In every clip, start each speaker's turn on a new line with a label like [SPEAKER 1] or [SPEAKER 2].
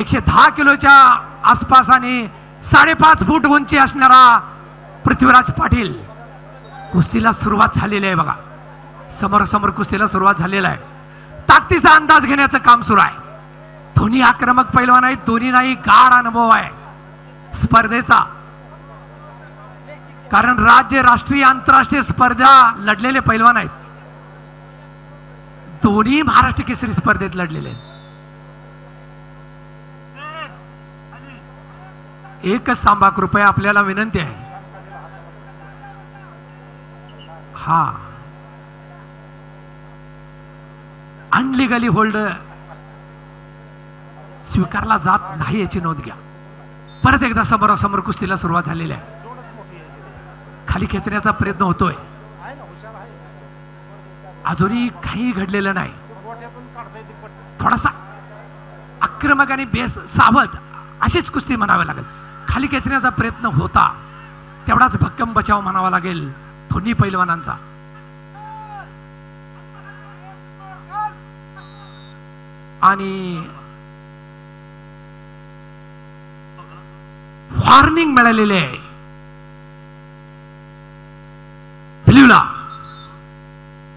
[SPEAKER 1] 110 किलोच्या आसपास आणि 5.5 फूट उंची असणारा पृथ्वीराज पाटील कुस्तीला सुरुवात झालेली आहे बघा. समोरासमोर कुस्तीला सुरुवात झालेला आहे. ताकदीचा अंदाज घेण्याचं काम सुरू आहे. दोन्ही आक्रमक पैलवान आहेत. दोन्ही नाही गाढ अनुभव आहे स्पर्धेचा. कारण राज्य राष्ट्रीय आंतरराष्ट्रीय स्पर्धा लढलेले पैलवान आहेत. दोन्ही महाराष्ट्र केसरी स्पर्धेत लढलेले आहेत. एकच थांबा कृपया आपल्याला विनंती आहे. हा अनलिगली होल्ड स्वीकारला जात नाही याची नोंद घ्या. परत एकदा समोरासमोर कुस्तीला सुरुवात झालेली आहे. खाली खेचण्याचा प्रयत्न होतोय. अजूनही काही घडलेलं नाही. थोडासा आक्रमक आणि बेस सावध अशीच कुस्ती म्हणावी लागेल. खाली खेचण्याचा प्रयत्न होता तेवढाच भक्कम बचाव म्हणावा लागेल दोन्ही पैलवानांचा. आणि वॉर्निंग मिळालेली आहे ब्ल्यूला.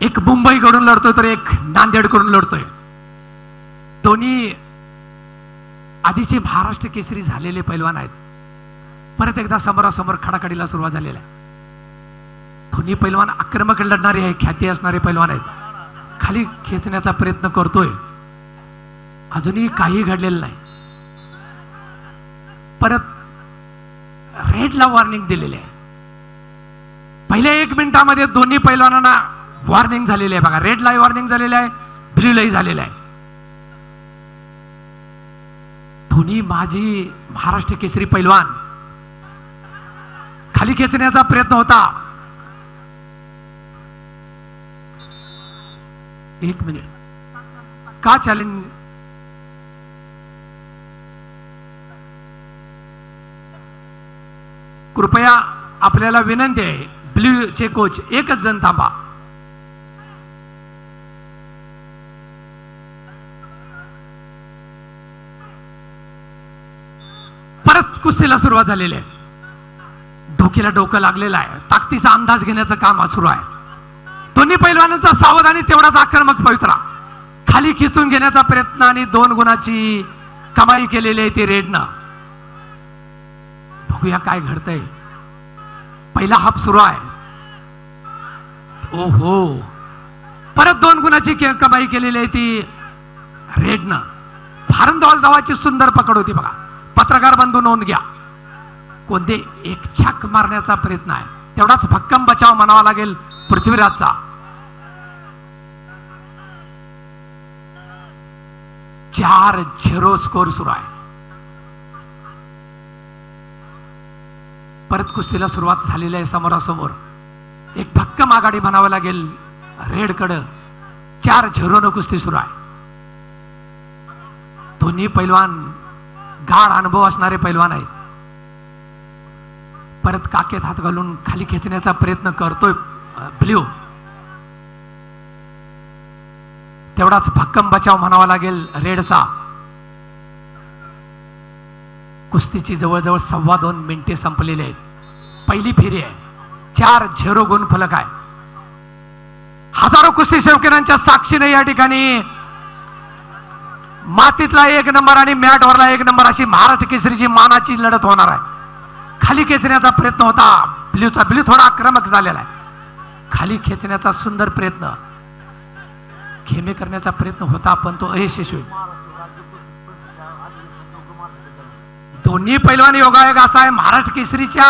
[SPEAKER 1] एक मुंबई कडून लढतोय तर एक नांदेड कडून लढतोय. दोन्ही आधीचे महाराष्ट्र केसरी झालेले पैलवान आहेत. परत एकदा समोरासमोर खडाखडीला सुरुवात झालेला आहे. दोन्ही पैलवान आक्रमक लढणारे आहे. ख्याती असणारे पैलवान आहेत. खाली खेचण्याचा प्रयत्न करतोय. अजूनही काही घडलेलं नाही. परत रेडला वॉर्निंग दिलेली आहे. पहिल्या 1 मिनिटामध्ये दोन्ही पैलवानांना वॉर्निंग झालेली आहे बघा. रेडला वॉर्निंग झालेली आहे, ब्ल्यूलाही झालेलं आहे. दोन्ही माजी महाराष्ट्र केसरी पैलवान. खाली खेचण्याचा प्रयत्न होता. 1 मिनिट का चॅलेंज. कृपया आपल्याला विनंती आहे ब्ल्यू चे कोच एकच जण थांबा. परत कुस्तीला सुरुवात झालेली आहे. डोक्याला डोकं लागलेलं आहे. ताकदीचा अंदाज घेण्याचं काम सुरू आहे. दोन्ही पैलवानांचा सावध आणि तेवढाच आक्रमक पवित्रा. खाली खिचून घेण्याचा प्रयत्न आणि 2 गुणाची कमाई केलेली आहे ती रेडनं. बघूया काय घडतंय. पहिला हाफ सुरू आहे. ओहो परत 2 गुणाची कमाई केलेली आहे ती रेडनं. भारंदाज धावाची सुंदर पकड होती बघा. पत्रकार बंधू नोंद घ्या. कोणते एक छाक मारण्याचा प्रयत्न आहे. तेवढाच भक्कम बचाव म्हणावा लागेल पृथ्वीराजचा. चार 0 स्कोर सुरू आहे. परत कुस्तीला सुरुवात झालेली आहे. समोरासमोर एक भक्कम आघाडी म्हणावं लागेल रेडकडं. 4-0 कुस्ती सुरू आहे. दोन्ही पैलवान गाढ अनुभव असणारे पैलवान आहेत. परत काकेत हात घालून खाली खेचण्याचा प्रयत्न करतोय ब्ल्यू. तेवढाच भक्कम बचाव म्हणावा लागेल रेडचा. कुस्तीची जवळजवळ 2.25 मिनिटे संपलेली आहेत. पहिली फेरी आहे. 4-0 गुण फलक आहे. हजारो कुस्ती सेवकांच्या साक्षीने या ठिकाणी मातीतला 1 नंबर आणि मॅटवरला 1 नंबर अशी महाराष्ट्र केसरीची मानाची लढत होणार आहे. खाली खेचण्याचा प्रयत्न होता ब्ल्यूचा. ब्ल्यू थोडा आक्रमक झालेला आहे. खाली खेचण्याचा सुंदर प्रयत्न, खेमे करण्याचा प्रयत्न होता पण तो अयशस्वी. दोन्ही पैलवान योगायोग असा आहे. महाराष्ट्र केसरीच्या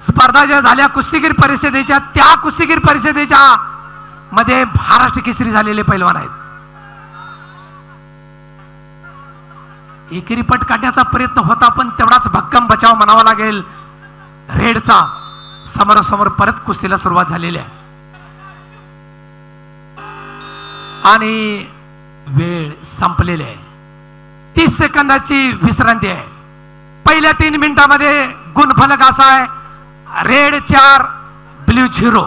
[SPEAKER 1] स्पर्धा ज्या झाल्या कुस्तीगीर परिषदेच्या, त्या कुस्तीगीर परिषदेच्या मध्ये महाराष्ट्र केसरी झालेले पैलवान आहेत. एकेरी पट काढण्याचा प्रयत्न होता पण तेवढाच भक्कम बचाव म्हणावा लागेल रेडचा. समोरासमोर परत कुस्तीला सुरुवात झालेली आहे आणि वेळ संपलेली आहे. 30 सेकंदाची विश्रांती आहे. पहिल्या 3 मिनिटांमध्ये गुणफलक असा आहे रेड 4 ब्ल्यू 0.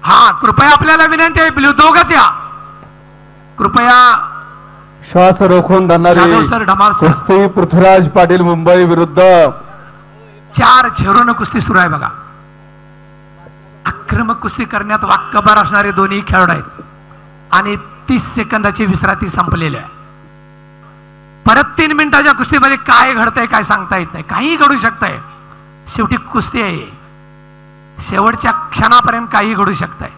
[SPEAKER 1] हा कृपया आपल्याला विनंती आहे ब्ल्यू दोघंच या. कृपया
[SPEAKER 2] श्वास रोखून धरणारी
[SPEAKER 1] जाधव सर, धमाल सर.
[SPEAKER 2] कुस्ती पृथ्वीराज पाटील मुंबई विरुद्ध
[SPEAKER 1] 4-0 कुस्ती सुरू आहे बघा. आक्रमक कुस्ती करण्यात वाक्यबार असणारे दोन्ही खेळाडू आहेत आणि 30 सेकंदाची विश्रांती संपलेली आहे. परत 3 मिनिटाच्या कुस्तीमध्ये काय घडतंय काय सांगता येत नाही, काही घडू शकतंय. शेवटी कुस्ती आहे, शेवटच्या क्षणापर्यंत काही घडू शकतंय.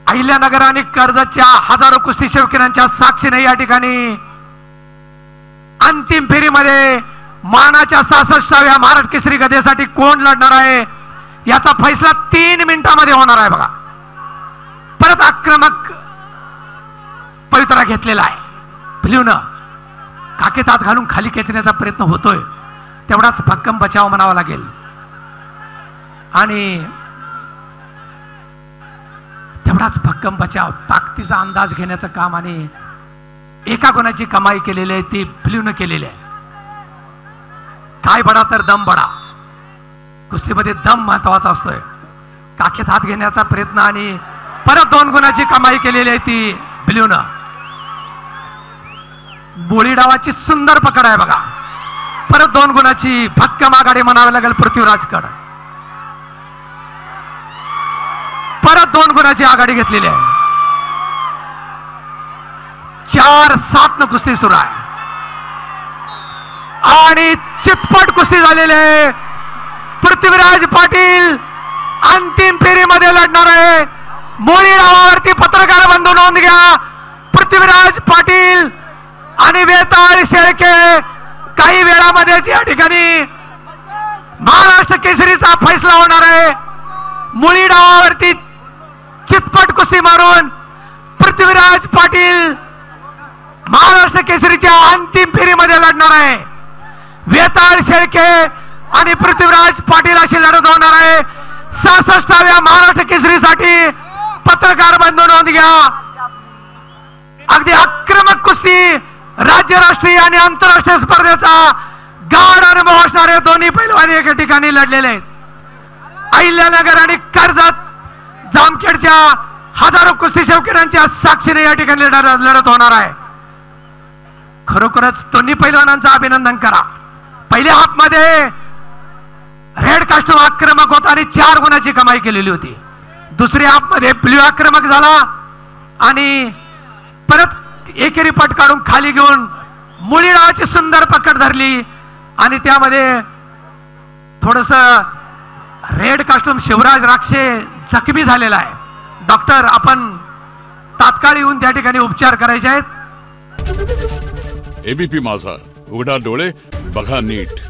[SPEAKER 1] अहिल्यानगर आणि कर्जतच्या हजारो कुस्ती शौकीनांच्या साक्षीने या ठिकाणी अंतिम फेरीमध्ये मानाच्या 66व्या महाराष्ट्र केसरी गदेसाठी कोण लढणार आहे याचा फैसला 3 मिनिटांमध्ये होणार आहे बघा. परत आक्रमक पवित्रा घेतलेला आहे. ब्ल्यूनं काकेत हात घालून खाली खेचण्याचा प्रयत्न होतोय, तेवढाच भक्कम बचाव म्हणावा लागेल. आणि तेवढाच भक्कम बचाव, ताकदीचा अंदाज घेण्याचं काम आणि एका गुणाची कमाई केलेली आहे ती ब्ल्यूनं केलेली आहे. काय बडा तर दम बडा. कुस्तीमध्ये दम महत्वाचा असतोय. काखेत हात घेण्याचा प्रयत्न आणि परत 2 गुणाची कमाई केलेली आहे ती ब्ल्यूनं. बोळी डावाची सुंदर पकड आहे बघा. परत 2 गुणाची भक्कम आघाडी म्हणावी लागेल पृथ्वीराजकडे. परत 2 गुणाची आघाडी घेतलेली आहे. 4-7 कुस्ती सुरू आहे आणि चितपट कुस्ती झालेली आहे. पृथ्वीराज पाटील अंतिम फेरीमध्ये लढणार आहे. मोळी डावावरती पत्रकार बंधू नोंद घ्या. पृथ्वीराज पाटील आणि वेताळ शेळके काही वेळामध्येच या ठिकाणी महाराष्ट्र केसरीचा फैसला होणार आहे. मुळी डावावरती चितपट कुस्ती मारून पृथ्वीराज पाटील महाराष्ट्र केसरीच्या अंतिम फेरीमध्ये लढणार आहे. वेताळ शेळके आणि पृथ्वीराज पाटील अशी लढत होणार आहे 66व्या महाराष्ट्र केसरीसाठी. पत्रकार बंधू नोंद घ्या. अगदी आक्रमक कुस्ती, राज्य राष्ट्रीय आणि आंतरराष्ट्रीय स्पर्धेचा गाढ अनुभव असणारे दोन्ही पैलवान एका ठिकाणी लढलेले आहेत. अहिल्यानगर आणि कर्जत जामखेडच्या हजारो कुस्ती शौकीनांच्या साक्षीने या ठिकाणी लढत होणार आहे. खरोखरच दोन्ही पैलवानांचं अभिनंदन करा. पहिल्या हाफमध्ये रेड कास्ट्यूम आक्रमक होता आणि 4 गुणाची कमाई केलेली होती. दुसऱ्या हाफमध्ये ब्ल्यू आक्रमक झाला आणि परत एकेरी पट काढून खाली घेऊन मुळी डावाची सुंदर पकड धरली आणि त्यामध्ये थोडस रेड कास्ट्यूम शिवराज राक्षे जखमी झालेला आहे. डॉक्टर आपण तात्काळ येऊन त्या ठिकाणी उपचार करायचे आहेत.
[SPEAKER 3] एबीपी माझा, उघडा डोळे बघा नीट.